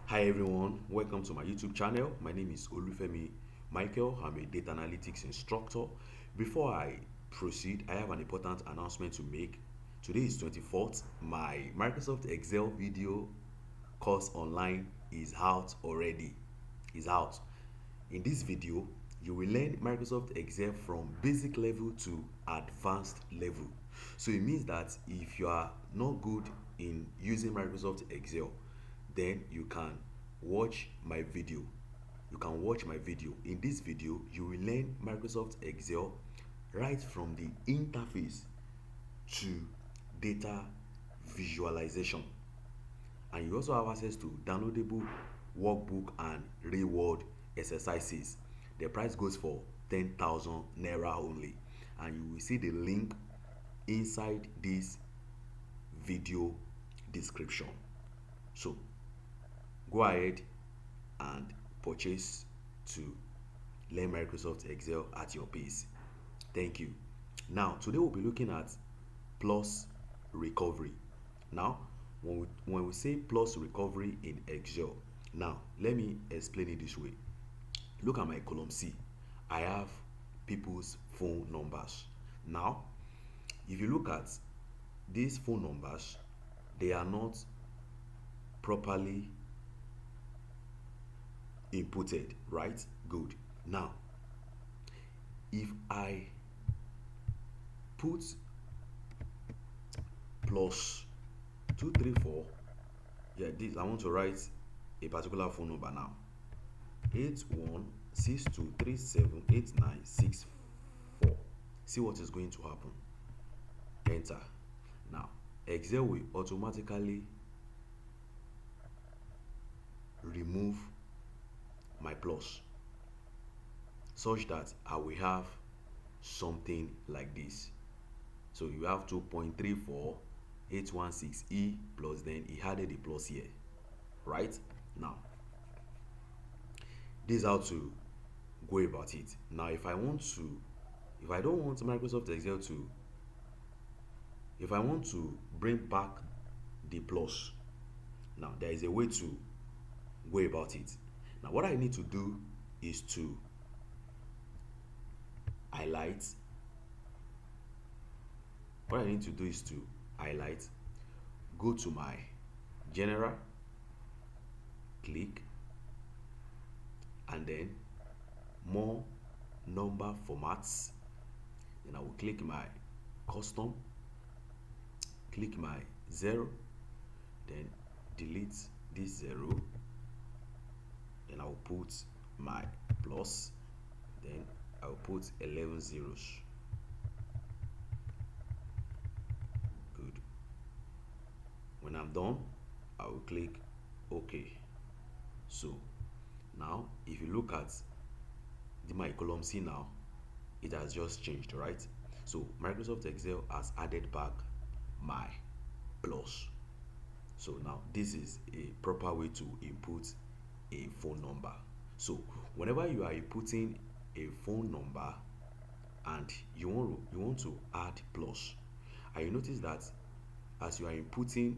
Hi everyone, welcome to my YouTube channel. My name is Olufemi Michael. I'm a data analytics instructor. Before I proceed, I have an important announcement to make. Today is 24th. My Microsoft Excel video course online is out already. Is out. In this video, you will learn Microsoft Excel from basic level to advanced level. So it means that if you are not good in using Microsoft Excel, then you can watch my video. You can watch my video. In this video, you will learn Microsoft Excel right from the interface to data visualization. And you also have access to downloadable workbook and real world exercises. The price goes for 10,000 naira only, and you will see the link inside this video description. So go ahead and purchase to learn Microsoft Excel at your pace. Thank you. Now, today we'll be looking at plus recovery. Now, when we say plus recovery in Excel, now let me explain it this way. Look at my column C. I have people's phone numbers. Now, if you look at these phone numbers, they are not properly inputted, right? Good. Now, if I put plus 234, yeah, this I want to write a particular phone number now. 8162378964. See what is going to happen. Enter. Now, Excel will automatically remove my plus such that I will have something like this. So you have 2.34816E plus, then he added the plus here, right? Now, this is how to go about it. Now, if I don't want Microsoft Excel to, if I want to bring back the plus, now there is a way to go about it. Now, what I need to do is to highlight. What I need to do is to highlight, go to my general, click, and then more number formats. Then I will click my custom, click my 0, then delete this 0, then I will put my plus, then I will put 11 zeros. Good. When I'm done, I will click OK. So now if you look at my column C now, it has just changed, right? So Microsoft Excel has added back my plus. So now this is a proper way to input a phone number. So whenever you are inputting a phone number and you want to add plus, and you notice that as you are inputting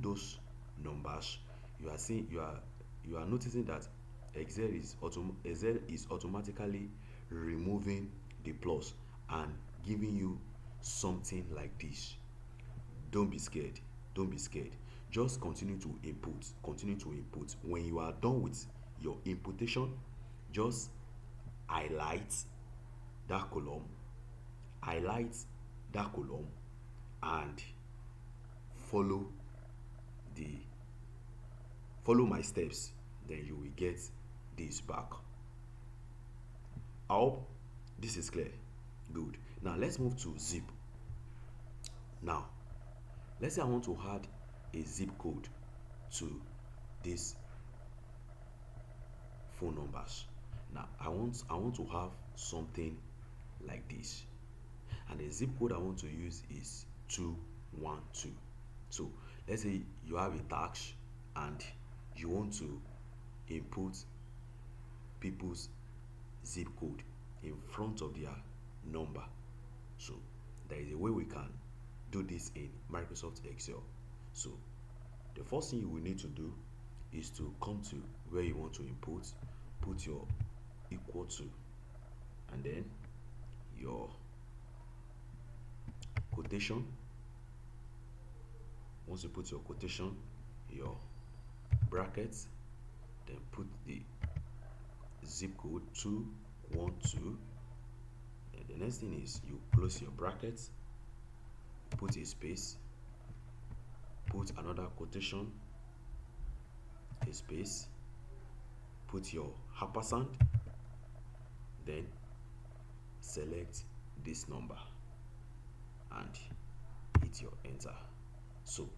those numbers, you are noticing that Excel is automatically removing the plus and giving you something like this. Don't be scared. Don't be scared. Just continue to input. Continue to input. When you are done with your imputation, just highlight that column, highlight that column, and follow the follow my steps. Then you will get this back. I hope this is clear. Good. Now let's move to zip. Now, let's say I want to add a zip code to these phone numbers. Now I want to have something like this, and the zip code I want to use is 212. So let's say you have a tax and you want to input people's zip code in front of their number. So there is a way we can do this in Microsoft Excel. So The first thing you will need to do is to come to where you want to input, put your equal to, and then your quotation. Once you put your quotation, your brackets, then put the zip code 212. Then the next thing is you close your brackets, put a space, put another quotation, a space, put your ampersand, then select this number and hit your enter. So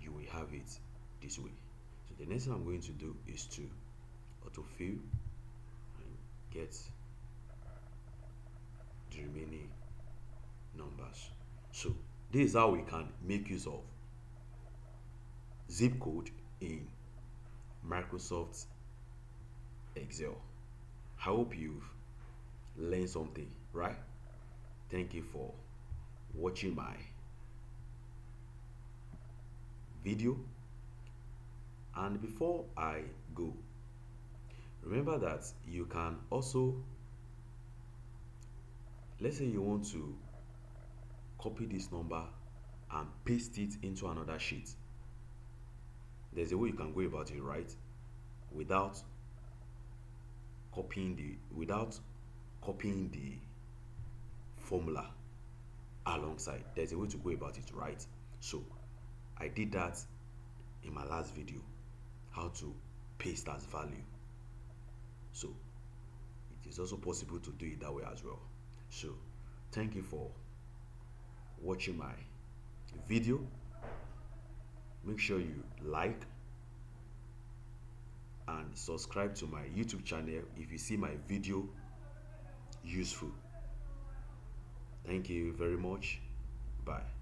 you will have it this way. So the next thing I'm going to do is to autofill and get the remaining numbers. So this is how we can make use of zip code in Microsoft Excel. I hope you've learned something, right? Thank you for watching my video. And before I go, remember that you can also, let's say you want to copy this number and paste it into another sheet. There's a way you can go about it, right? Without copying the formula alongside. There's a way to go about it, right? So I did that in my last video, how to paste as value. So it is also possible to do it that way as well. So thank you for watching my video. Make sure you like and subscribe to my YouTube channel if you see my video useful. Thank you very much. Bye.